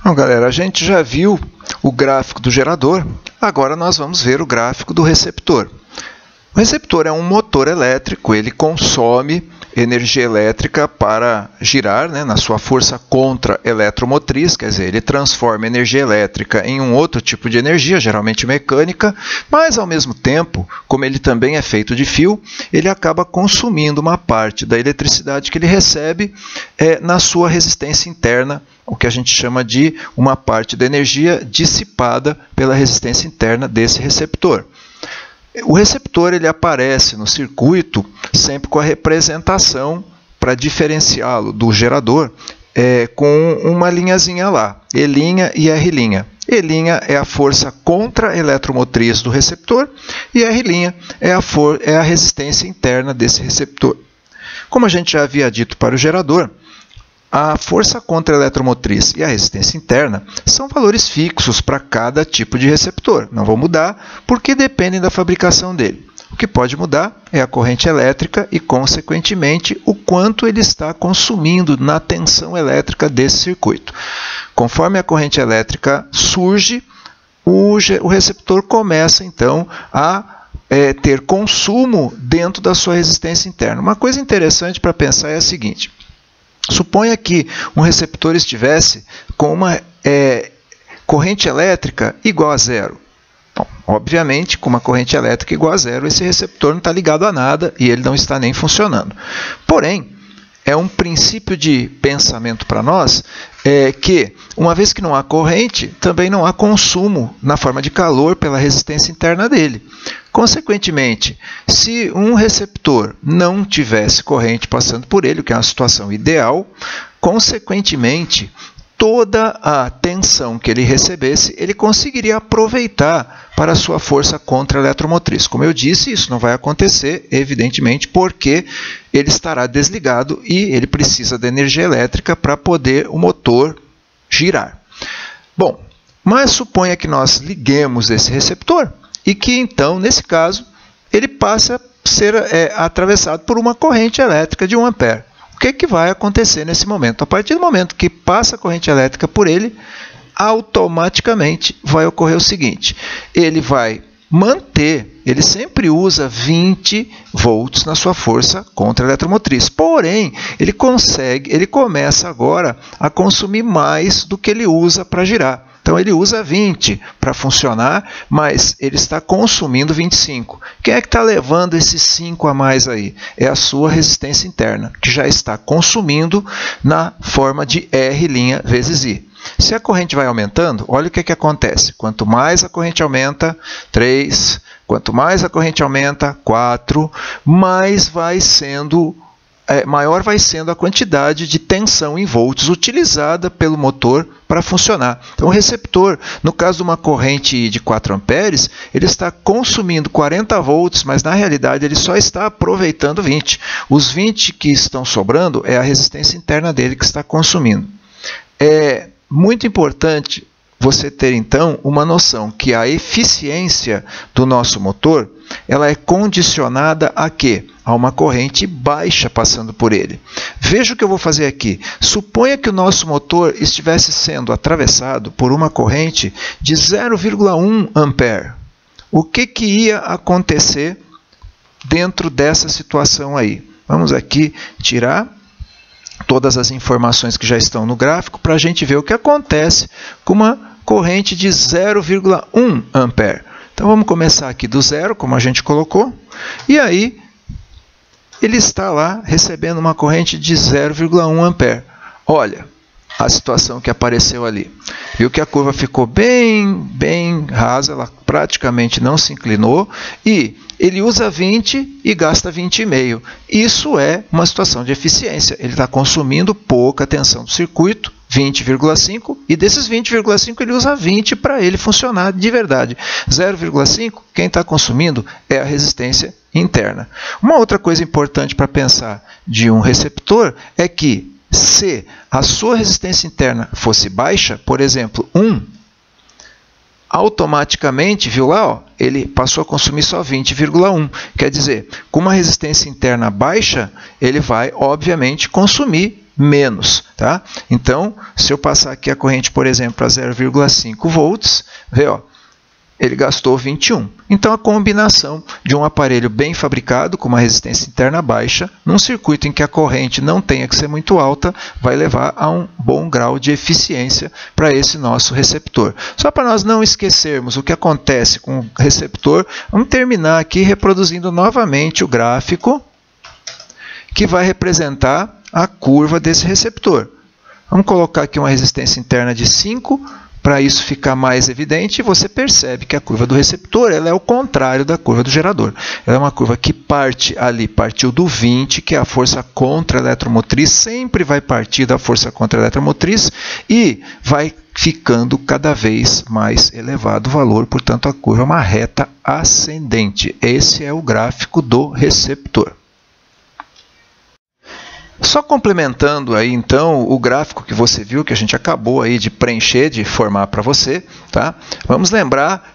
Bom, galera, a gente já viu o gráfico do gerador, agora nós vamos ver o gráfico do receptor. O receptor é um motor elétrico, ele consome energia elétrica para girar, na sua força contra-eletromotriz, quer dizer, ele transforma energia elétrica em um outro tipo de energia, geralmente mecânica, mas ao mesmo tempo, como ele também é feito de fio, ele acaba consumindo uma parte da eletricidade que ele recebe na sua resistência interna, o que a gente chama de uma parte da energia dissipada pela resistência interna desse receptor. O receptor ele aparece no circuito sempre com a representação para diferenciá-lo do gerador com uma linhazinha lá, E' e R'. E' é a força contra-eletromotriz do receptor e R' é a resistência interna desse receptor. Como a gente já havia dito para o gerador, a força contra-eletromotriz e a resistência interna são valores fixos para cada tipo de receptor. Não vão mudar porque dependem da fabricação dele. O que pode mudar é a corrente elétrica e, consequentemente, o quanto ele está consumindo na tensão elétrica desse circuito. Conforme a corrente elétrica surge, o receptor começa, então, a ter consumo dentro da sua resistência interna. Uma coisa interessante para pensar é a seguinte. Suponha que um receptor estivesse com uma corrente elétrica igual a zero. Bom, obviamente, com uma corrente elétrica igual a zero, esse receptor não está ligado a nada e ele não está nem funcionando. Porém, é um princípio de pensamento para nós que, uma vez que não há corrente, também não há consumo na forma de calor pela resistência interna dele. Consequentemente, se um receptor não tivesse corrente passando por ele, o que é uma situação ideal, consequentemente, toda a tensão que ele recebesse, ele conseguiria aproveitar para a sua força contra-eletromotriz. Como eu disse, isso não vai acontecer, evidentemente, porque ele estará desligado e ele precisa da energia elétrica para poder o motor girar. Bom, mas suponha que nós liguemos esse receptor e que, então, nesse caso, ele passa a ser atravessado por uma corrente elétrica de 1 ampere. O que vai acontecer nesse momento? A partir do momento que passa a corrente elétrica por ele, automaticamente vai ocorrer o seguinte: ele vai manter, ele sempre usa 20 volts na sua força contra-eletromotriz. Porém, ele começa agora a consumir mais do que ele usa para girar. Então, ele usa 20 para funcionar, mas ele está consumindo 25. Quem é que está levando esses 5 a mais aí? É a sua resistência interna, que já está consumindo na forma de R' vezes I. Se a corrente vai aumentando, olha o que acontece. Quanto mais a corrente aumenta, 3. Quanto mais a corrente aumenta, 4. Maior vai sendo a quantidade de tensão em volts utilizada pelo motor para funcionar. Então, o receptor, no caso de uma corrente de 4 amperes, ele está consumindo 40 volts, mas na realidade ele só está aproveitando 20. Os 20 que estão sobrando é a resistência interna dele que está consumindo. É muito importante você ter, então, uma noção que a eficiência do nosso motor ela é condicionada a quê? A uma corrente baixa passando por ele. Veja o que eu vou fazer aqui. Suponha que o nosso motor estivesse sendo atravessado por uma corrente de 0,1 ampere. O que ia acontecer dentro dessa situação aí? Vamos aqui tirar todas as informações que já estão no gráfico para a gente ver o que acontece com uma corrente de 0,1 ampere. Então, vamos começar aqui do zero, como a gente colocou, e aí ele está lá recebendo uma corrente de 0,1 ampere. Olha a situação que apareceu ali. Viu que a curva ficou bem rasa, ela praticamente não se inclinou, e ele usa 20 e gasta 20,5. Isso é uma situação de eficiência. Ele está consumindo pouca tensão do circuito, 20,5, e desses 20,5 ele usa 20 para ele funcionar de verdade. 0,5, quem está consumindo é a resistência interna. Uma outra coisa importante para pensar de um receptor é que se a sua resistência interna fosse baixa, por exemplo, 1, automaticamente, viu lá, ó, ele passou a consumir só 20,1. Quer dizer, com uma resistência interna baixa, ele vai, obviamente, consumir menos, tá? Então, se eu passar aqui a corrente, por exemplo, para 0,5 volts, vê, ó, ele gastou 21. Então, a combinação de um aparelho bem fabricado, com uma resistência interna baixa, num circuito em que a corrente não tenha que ser muito alta, vai levar a um bom grau de eficiência para esse nosso receptor. Só para nós não esquecermos o que acontece com o receptor, vamos terminar aqui reproduzindo novamente o gráfico que vai representar a curva desse receptor. Vamos colocar aqui uma resistência interna de 5, para isso ficar mais evidente, você percebe que a curva do receptor ela é o contrário da curva do gerador. Ela é uma curva que parte ali, partiu do 20, que é a força contra-eletromotriz, sempre vai partir da força contra-eletromotriz e vai ficando cada vez mais elevado o valor, portanto a curva é uma reta ascendente. Esse é o gráfico do receptor. Só complementando aí então o gráfico que você viu, que a gente acabou aí de preencher, de formar para você, tá? Vamos lembrar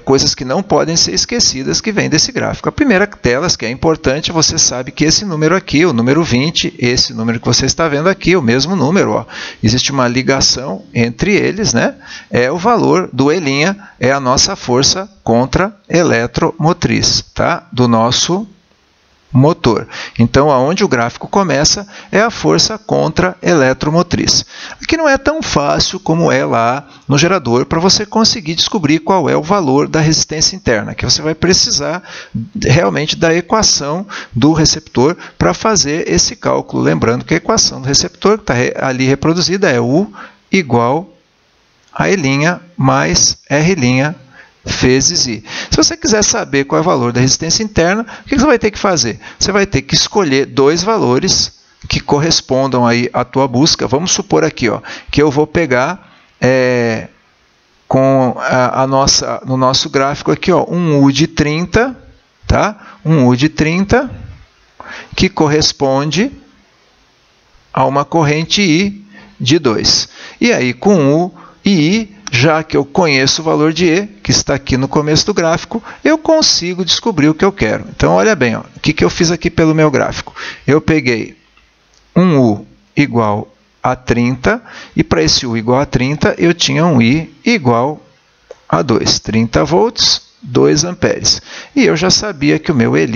coisas que não podem ser esquecidas que vêm desse gráfico. A primeira delas, que é importante, você sabe que esse número aqui, o número 20, esse número que você está vendo aqui, o mesmo número, ó, existe uma ligação entre eles, né? É o valor do E', é a nossa força contra-eletromotriz, tá? Do nosso motor. Então, aonde o gráfico começa é a força contra-eletromotriz. Aqui não é tão fácil como é lá no gerador para você conseguir descobrir qual é o valor da resistência interna, que você vai precisar realmente da equação do receptor para fazer esse cálculo. Lembrando que a equação do receptor que está ali reproduzida é U igual a E' mais R' vezes I. Se você quiser saber qual é o valor da resistência interna, o que você vai ter que fazer? Você vai ter que escolher dois valores que correspondam aí à tua busca. Vamos supor aqui, ó, que eu vou pegar no nosso gráfico aqui, ó, um U de 30, tá? Um U de 30 que corresponde a uma corrente I de 2. E aí, com U e I, já que eu conheço o valor de E, que está aqui no começo do gráfico, eu consigo descobrir o que eu quero. Então, olha bem, ó, o que eu fiz aqui pelo meu gráfico? Eu peguei um U igual a 30, e para esse U igual a 30, eu tinha um I igual a 2. 30 volts, 2 amperes. E eu já sabia que o meu E'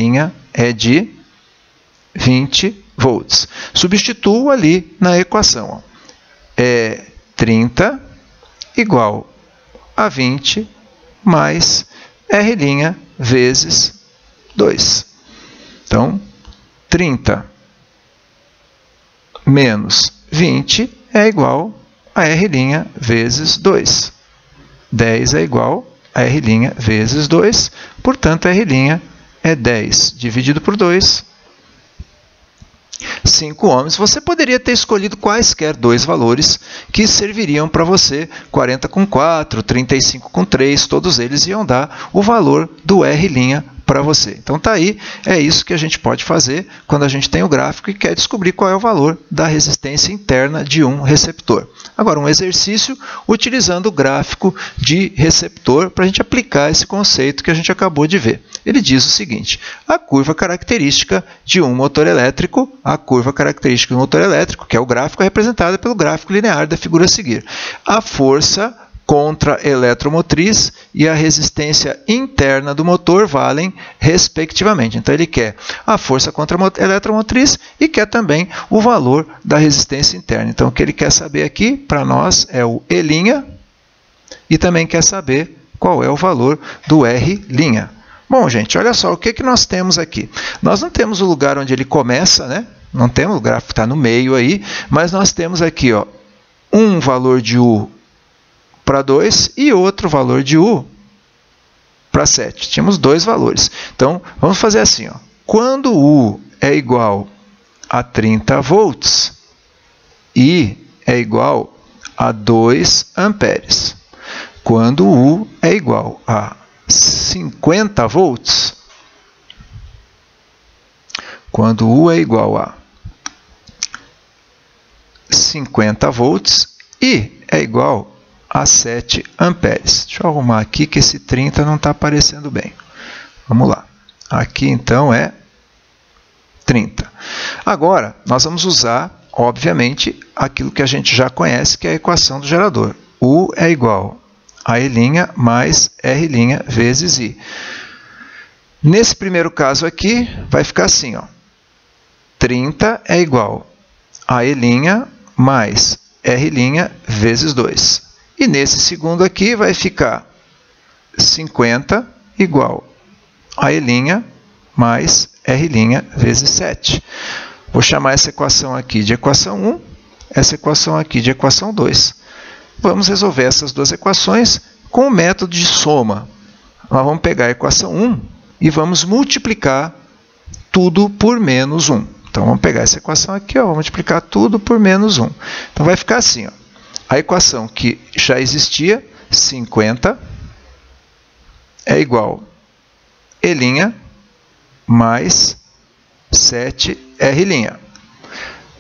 é de 20 volts. Substituo ali na equação. Ó. 30 igual a 20 mais R' vezes 2. Então, 30 menos 20 é igual a R' vezes 2. 10 é igual a R' vezes 2. Portanto, R' é 10 dividido por 2. 5 ohms. Você poderia ter escolhido quaisquer dois valores que serviriam para você, 40 com 4, 35 com 3, todos eles iam dar o valor do R' para você. Então tá aí, é isso que a gente pode fazer quando a gente tem o gráfico e quer descobrir qual é o valor da resistência interna de um receptor. Agora, um exercício utilizando o gráfico de receptor para a gente aplicar esse conceito que a gente acabou de ver. Ele diz o seguinte: a curva característica de um motor elétrico, que é o gráfico, é representada pelo gráfico linear da figura a seguir. A força contra-eletromotriz e a resistência interna do motor valem respectivamente. Então, ele quer a força contra-eletromotriz e quer também o valor da resistência interna. Então, o que ele quer saber aqui, para nós, é o E' e também quer saber qual é o valor do R'. Bom, gente, olha só, o que nós temos aqui? Nós não temos o lugar onde ele começa, né? Não temos, o gráfico está no meio aí, mas nós temos aqui, ó, um valor de U para 2 e outro valor de U para 7. Tínhamos dois valores. Então, vamos fazer assim. Ó. Quando U é igual a 30 volts, I é igual a 2 amperes. Quando U é igual a 50 volts, quando U é igual a 50 volts, I é igual a 7 amperes. Deixa eu arrumar aqui que esse 30 não está aparecendo bem. Vamos lá. Aqui, então, é 30. Agora, nós vamos usar obviamente, aquilo que a gente já conhece, que é a equação do gerador. U é igual a E' mais R' vezes I. Nesse primeiro caso aqui, vai ficar assim, ó. 30 é igual a E' mais R' vezes 2. E nesse segundo aqui, vai ficar 50 igual a E' mais R' vezes 7. Vou chamar essa equação aqui de equação 1, essa equação aqui de equação 2. Vamos resolver essas duas equações com o método de soma. Nós vamos pegar a equação 1 e vamos multiplicar tudo por menos 1. Então, vamos pegar essa equação aqui, ó, vamos multiplicar tudo por menos 1. Então, vai ficar assim, ó. A equação que já existia, 50, é igual a E' mais 7R'.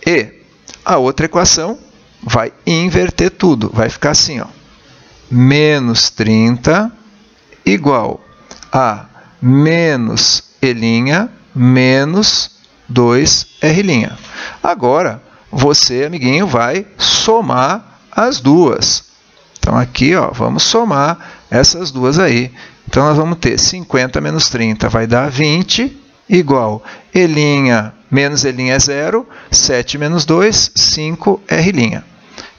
E a outra equação vai inverter tudo. Vai ficar assim, ó. Menos 30 igual a menos E' menos 2R'. Agora, você, amiguinho, vai somar as duas. Então, aqui, ó, vamos somar essas duas aí. Então, nós vamos ter 50 menos 30 vai dar 20, igual E' menos E' é 0, 7 menos 2, 5R'.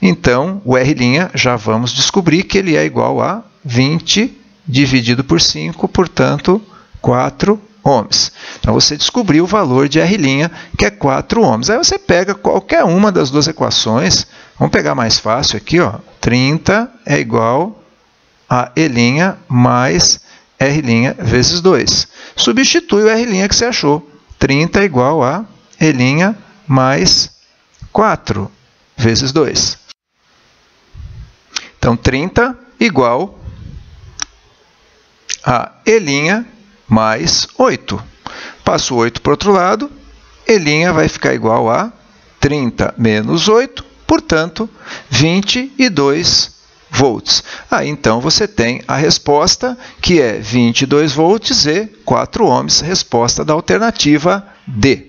Então, o R' já vamos descobrir que ele é igual a 20 dividido por 5, portanto, 4 ohms. Então, você descobriu o valor de R', que é 4 ohms. Aí você pega qualquer uma das duas equações. Vamos pegar mais fácil aqui, ó. 30 é igual a E' mais R' vezes 2. Substitui o R' que você achou. 30 é igual a E' mais 4 vezes 2. Então, 30 igual a E' mais 8. Passo o 8 para o outro lado, E' vai ficar igual a 30 menos 8, portanto, 22 volts. Aí, então, você tem a resposta, que é 22 volts e 4 ohms, resposta da alternativa D.